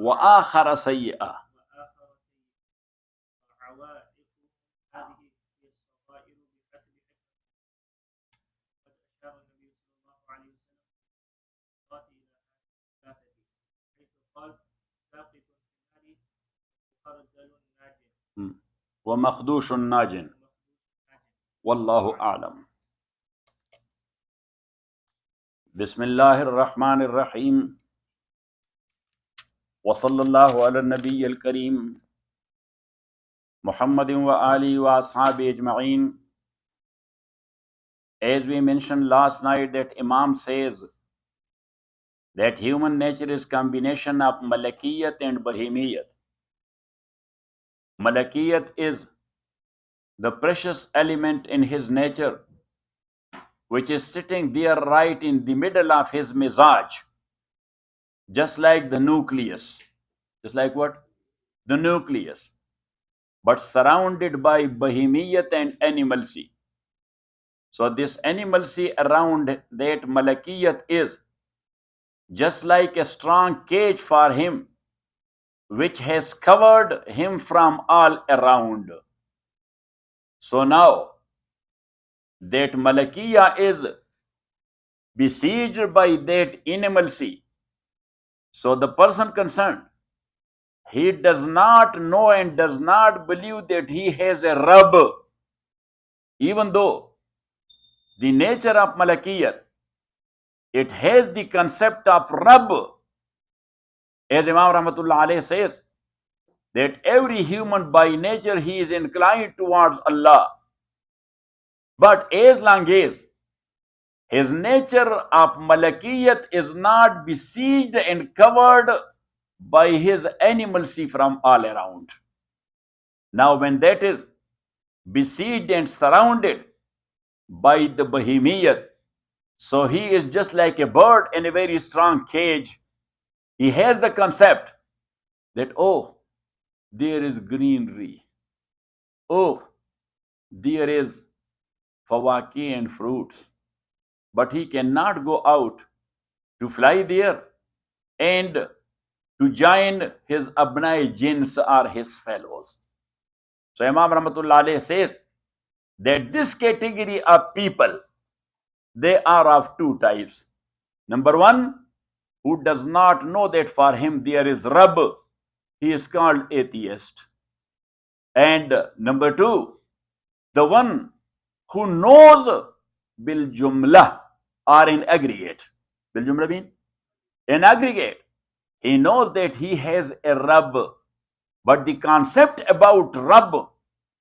وآخر سيئة. ومخدوش ناج والله أعلم. بسم الله الرحمن الرحيم وصلى الله على النبي الكريم محمد وآله وأصحابه أجمعين. As we mentioned last night, that Imam says that human nature is combination of malakiyat and bahimiyat. Malakiyat is the precious element in his nature, which is sitting there right in the middle of his mizaj, just like the nucleus. Just like what? The nucleus. But surrounded by bahimiyat and animalcy. So this animalcy around that malakiyat is just like a strong cage for him, which has covered him from all around. So now that malakiyah is besieged by that animalcy. So the person concerned, he does not know and does not believe that he has a Rabb, even though the nature of malakiyat, it has the concept of Rabb. As Imam Rahmatullah alayhi says, that every human by nature he is inclined towards Allah. But as long as his nature of malakiyat is not besieged and covered by his animalcy from all around. Now when that is besieged and surrounded by the bahimiyat, so he is just like a bird in a very strong cage. He has the concept that, oh, there is greenery. Oh, there is fawaki and fruits. But he cannot go out to fly there and to join his abnai jins or his fellows. So Imam Rahmatullah alayhi says that this category of people, they are of two types. Number one, who does not know that for him there is Rabb, he is called atheist. And number two, the one who knows bil jumlah or in aggregate. Bil jumlah mean? In aggregate, he knows that he has a Rabb. But the concept about Rabb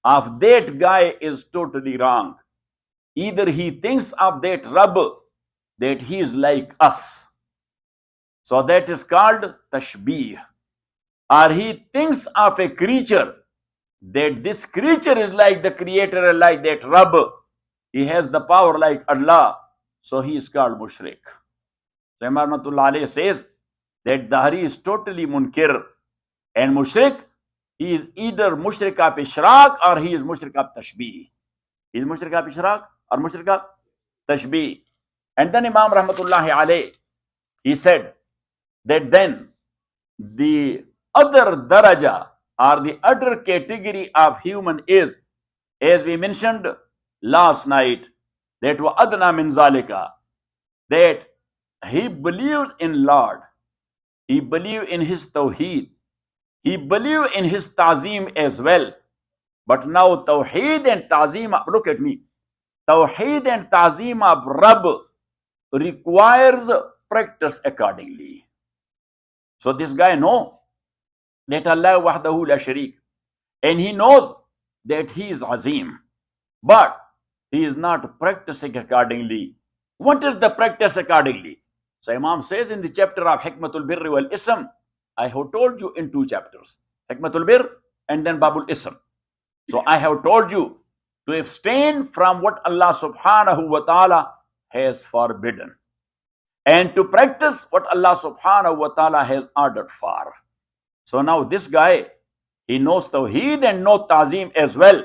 of that guy is totally wrong. Either he thinks of that Rabb that he is like us. So that is called tashbih. Or he thinks of a creature that this creature is like the creator, like that Rabb. He has the power like Allah. So he is called mushrik. So Imam Rahmatullah alayhi says that Dahri is totally munkir. And mushrik, he is either mushrik of ishraq or he is mushrik of tashbih. He is mushrik of ishraq or mushrik of tashbih. And then Imam Rahmatullah alayhi, he said that then the other daraja or the other category of human is, as we mentioned last night, that wa adna min zalika, that he believes in Lord, he believes in his tawheed, he believes in his ta'zeem as well. But now tawheed and ta'zeem, look at me, tawheed and ta'zeem of Rabb requires practice accordingly. So this guy knows that Allah wahdahu la sharik, and he knows that he is azim, but he is not practicing accordingly. What is the practice accordingly? So Imam says in the chapter of Hikmatul Birr wal Ism, I have told you in two chapters, Hikmatul Birr and then Babul Ism. So I have told you to abstain from what Allah subhanahu wa ta'ala has forbidden, and to practice what Allah subhanahu wa ta'ala has ordered for. So now this guy, he knows Tawheed and knows Ta'zeem as well,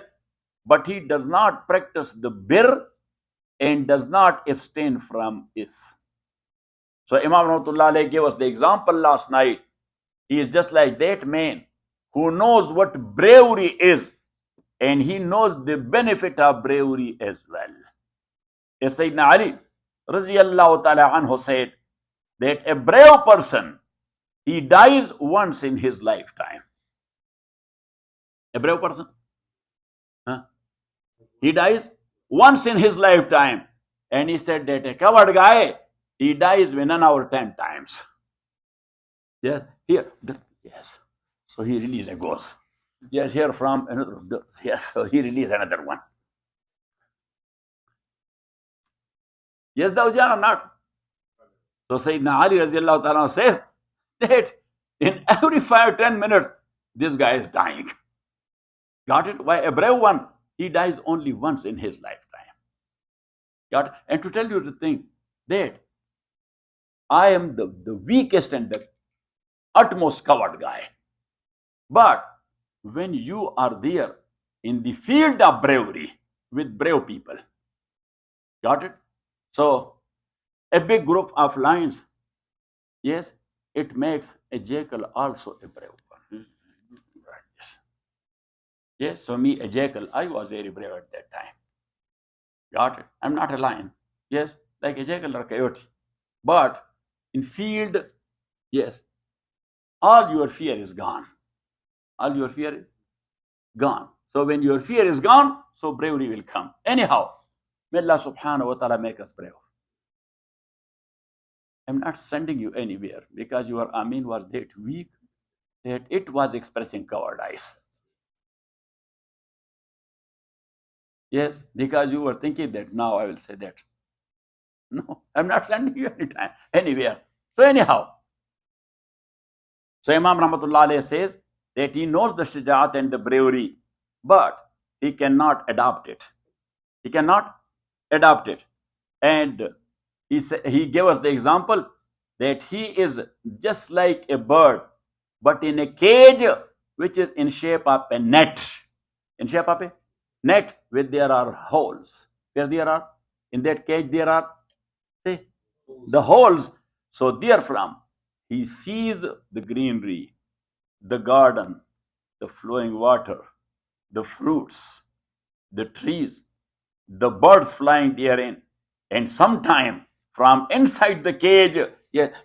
but he does not practice the birr and does not abstain from it. So Imam Rahmatullah alayhi gave us the example last night He is just like that man who knows what bravery is, and he knows the benefit of bravery as well. As Sayyidina Ali Radiallahu ta'ala anhu said that a brave person, he dies once in his lifetime. A brave person, he dies once in his lifetime. And he said that a coward guy, he dies in an hour 10 times. Yes, here, yes. So he released a ghost. Yes, here from another. Yes, so he released another one. Yes, Dawjan or not? So Sayyidina Ali Radiallahu ta'ala says that in every 5-10 minutes, this guy is dying. Got it? Why? A brave one, he dies only once in his lifetime. Got it? And to tell you the thing, that I am the weakest and the utmost coward guy. But when you are there in the field of bravery with brave people, got it? So a big group of lions, yes, it makes a jackal also a brave one. Yes, so me, a jackal, I was very brave at that time. Got it? I'm not a lion. Yes, like a jackal or a coyote. But in field, yes, all your fear is gone. All your fear is gone. So when your fear is gone, so bravery will come. Anyhow, may Allah subhanahu wa ta'ala make us brave. I'm not sending you anywhere because your Amin was that weak that it was expressing cowardice. Yes, because you were thinking that now I will say that. No, I'm not sending you anytime, anywhere. So anyhow, so Imam Rahmatullah Alayhi says that he knows the shaja'at and the bravery, but he cannot adopt it. He cannot adopt it. And he gave us the example that he is just like a bird, but in a cage which is in shape of a net. In shape of a net where there are holes. Where there are, in that cage there are, see, the holes. So therefrom, he sees the greenery, the garden, the flowing water, the fruits, the trees, the birds flying therein. And sometime from inside the cage, yes,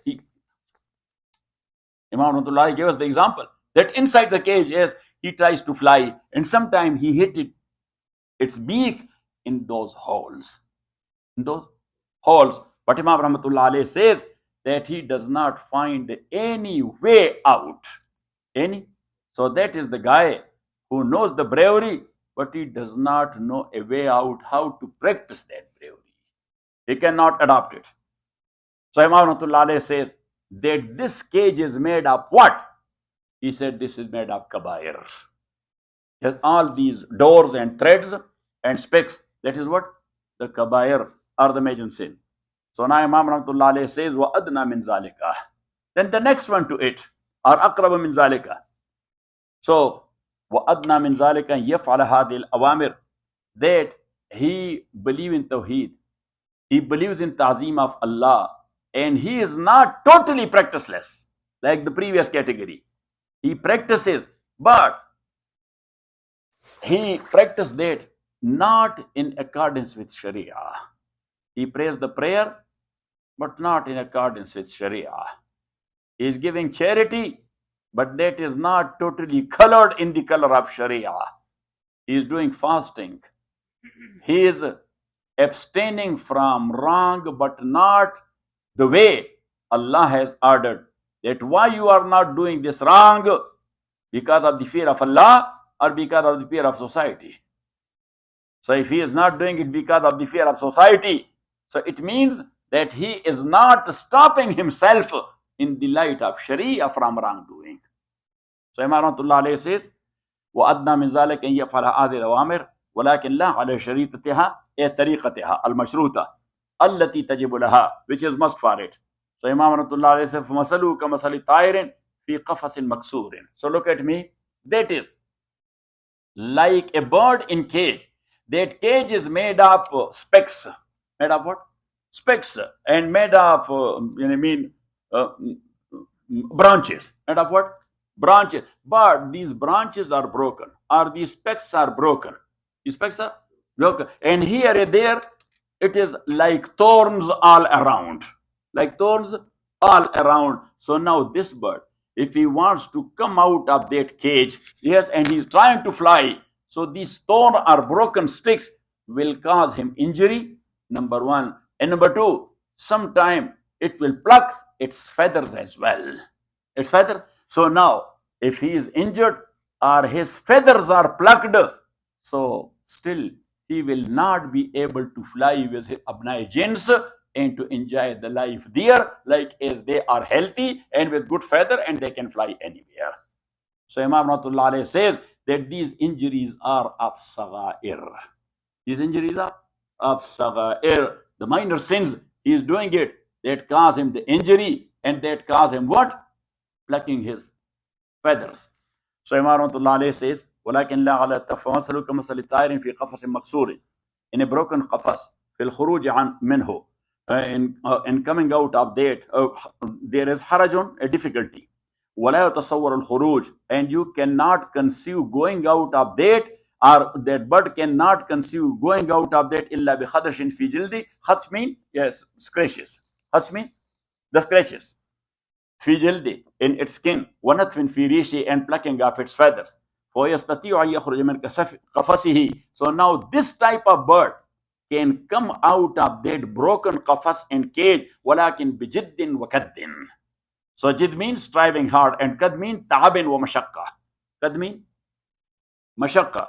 Imam Rahmatullah gave us the example that inside the cage, yes, he tries to fly, and sometime he hit its beak in those holes. In those holes. But Imam Rahmatullah Alayhi says that he does not find any way out. Any? So that is the guy who knows the bravery, but he does not know a way out, how to practice that bravery. He cannot adopt it. So Imam Rahmatullah Alayhi says that this cage is made of what? He said this is made of kabair. Yes, all these doors and threads and specks, that is what? The kabair are the major sin. So now Imam Rahmatullah Alayhi says, wa adna min zalika. Then the next one to it, or aqrab min zalika. So, wa adna min zalika yaf'ala hadhihi al-awamir, that he believes in Tawheed, he believes in Ta'zeem of Allah, and he is not totally practiceless, like the previous category. He practices, but he practices that not in accordance with Sharia. He prays the prayer, but not in accordance with Sharia. He is giving charity, but that is not totally colored in the color of Sharia. He is doing fasting. He is abstaining from wrong, but not the way Allah has ordered. That why you are not doing this wrong? Because of the fear of Allah or because of the fear of society? So if he is not doing it because of the fear of society, so it means that he is not stopping himself in the light of Sharia from wrongdoing. So Imam Rahmatullah Alayhi says, وَأَدْنَى مِنْ ذَلِكَ أَنْ يَفْعَلَ هَذِهِ الْأَوَامِرِ وَلَكِنْ لَا عَلَى شَرِيطَتِهَا أي طريقتها المشروطة التي تجب لها, which is must for it. So Imam Rahmatullah Alayhi says, فَمَثَلُهُ كَمَثَلِ طَائِرٍ فِي قَفَصٍ مَكْسُورٍ. So look at me. That is like a bird in cage. That cage is made of specks. Made of what? Specks. And made of, branches. And of what? Branches. But these branches are broken, or these specks are broken. These specks are broken. And here and there, it is like thorns all around. Like thorns all around. So now this bird, if he wants to come out of that cage, yes, and he's trying to fly, so these thorn or broken sticks will cause him injury, number one. And number two, sometime it will pluck its feathers as well. Its feather. So now, if he is injured or his feathers are plucked, so still he will not be able to fly with his abnai jins and to enjoy the life there, like as they are healthy and with good feather and they can fly anywhere. So Imam Rahmatullah Alayhi says that these injuries are of saghair. These injuries are of saghair. The minor sins, he is doing it, that cause him the injury and that cause him what? Plucking his feathers. So Imam Rahmatullah Alayhi says, وَلَكِنْ لَا عَلَى التَّفَوَصَلُ كَمَثَلِ طَائِرٍ فِي قَفَصٍ مَكْسُورٍ. In a broken qafas, فِي الْخُرُوجِ عَنْ مِنْهُ. In coming out of that, there is harajun, a difficulty. وَلَا يَتَصَوَّرُ الْخُرُوجِ. And you cannot conceive going out of that, or that bird cannot conceive going out of that إِلَّا بِخَدَشٍ فِي جِلْدِ. Khadsh mean, yes, scratches. Khadsh mean the scratches. في جلده, in its skin, ونتف في ريشه, and plucking of its feathers. فيستطيع أن يخرج من قفصه. So now this type of bird can come out of that broken qafas and cage, ولكن بجد وكد. So jid means striving hard, and kad means تعب ومشقة. Kad means مشقة,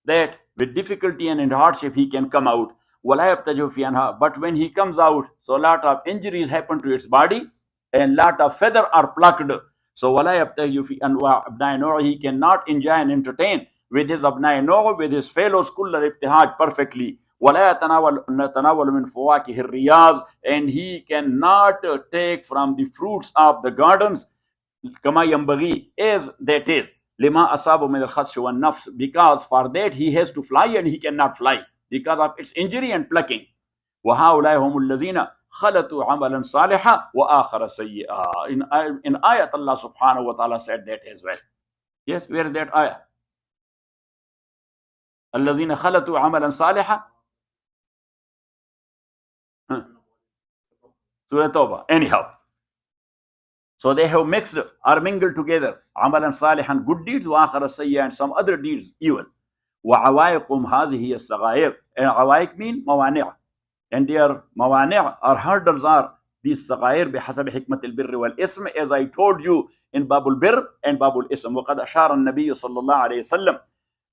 that with difficulty and in hardship he can come out. ولا يبتجه في أنها. But when he comes out, so a lot of injuries happen to its body and lot of feather are plucked. So ولا يبتهج في أنواع أبناء نوعه. He cannot enjoy and entertain with his أبناء نوعه, with his fellows كل الابتهاج perfectly. ولا يتناول من فواكه الرياض. And he cannot take from the fruits of the gardens كما ينبغي, as that is. لما أصابه من الخدش والنفس. Because for that he has to fly and he cannot fly because of its injury and plucking. وهؤلاء هم الذين خلطوا عملا صالحا وآخر سيئا. In ayat, Allah subhanahu wa ta'ala said that as well. Yes, where is that ayah? الذين خلطوا عملا صالحا. Surah Tawbah. Anyhow, so they have mixed or mingled together عملا صالحا, good deeds, وآخر سيئا, and some other deeds, evil. وعوائقهم هذه الصغائر. And عوائق mean موانع. And their mawani' or hurdles are these saghair بحسب حكمة البر والإسم, as I told you in Babul Bir and Babul Ism. وقد أشار النبي صلى الله عليه وسلم,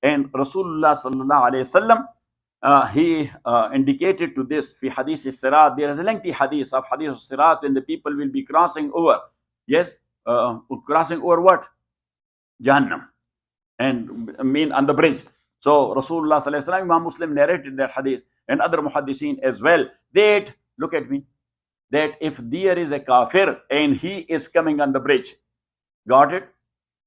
and Rasulullah صلى الله عليه وسلم, he indicated to this في حديث الصراط. There is a lengthy hadith of hadith الصراط when the people will be crossing over. Yes, crossing over what? Jahannam, and mean on the bridge. So Rasulullah sallallahu alaihi wasallam, Imam Muslim narrated that hadith, and other muhaddiseen as well, that, look at me, that if there is a kafir and he is coming on the bridge, got it?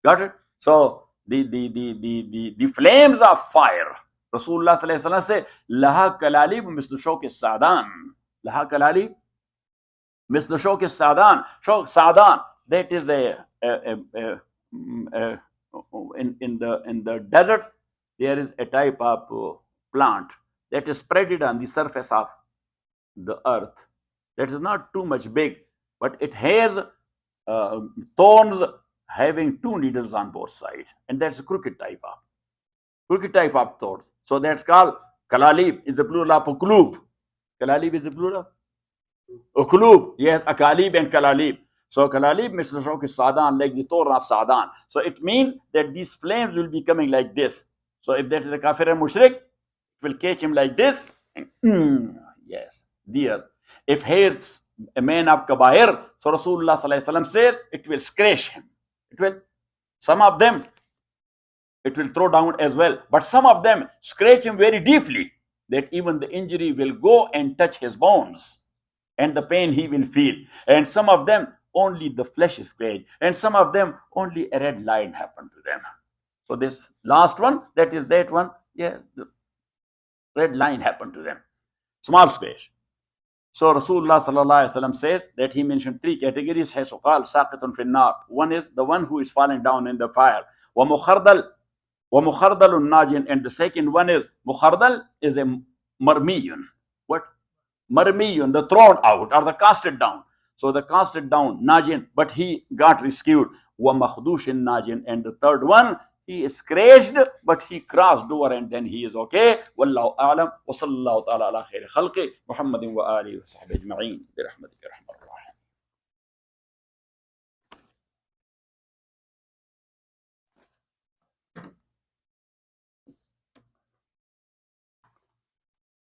Got it? So the flames of fire, Rasulullah sallallahu alaihi wasallam said, laha kalalib mislu shawk as-sa'dan. Laha kalalib mislu shawk as-sa'dan. Shawk sa'dan, that is in the desert, there is a type of plant that is spread on the surface of the earth. That is not too much big, but it has thorns having two needles on both sides, and that's a crooked type of thorn. So that's called kalalib, is the plural of ukulub. Kalalib is the plural of ukulub. Yes, akalib and kalalib. So kalalib mislu shawk as-sa'dan, like the thorn of sa'dan. So it means that these flames will be coming like this. So if that is a kafir and mushrik, it will catch him like this. And, yes, dear. If he is a man of kabair, so Rasulullah sallallahu alaihi wasallam says, it will scratch him. It will. Some of them, it will throw down as well. But some of them scratch him very deeply, that even the injury will go and touch his bones, and the pain he will feel. And some of them, only the flesh is scratched. And some of them, only a red line happened to them. So this last one, that is that one, yeah, the red line happened to them. Small scratch. So Rasulullah sallallahu alaihi wasallam says that he mentioned three categories. حيث قال ساقط في النار. One is the one who is falling down in the fire. ومخردل الناجٍ. And the second one is mukhardal is a marmiyun. What? Marmiyun, the thrown out or the casted down. So the casted down najin, but he got rescued. ومخدوش najin. And the third one, he is scratched, but he crossed over and then he is okay. Wallahu a'lam. Wa sallallahu ta'ala ala khairi khalqi Muhammadin wa alihi wa sahbihi ajma'in. Bi rahmatika.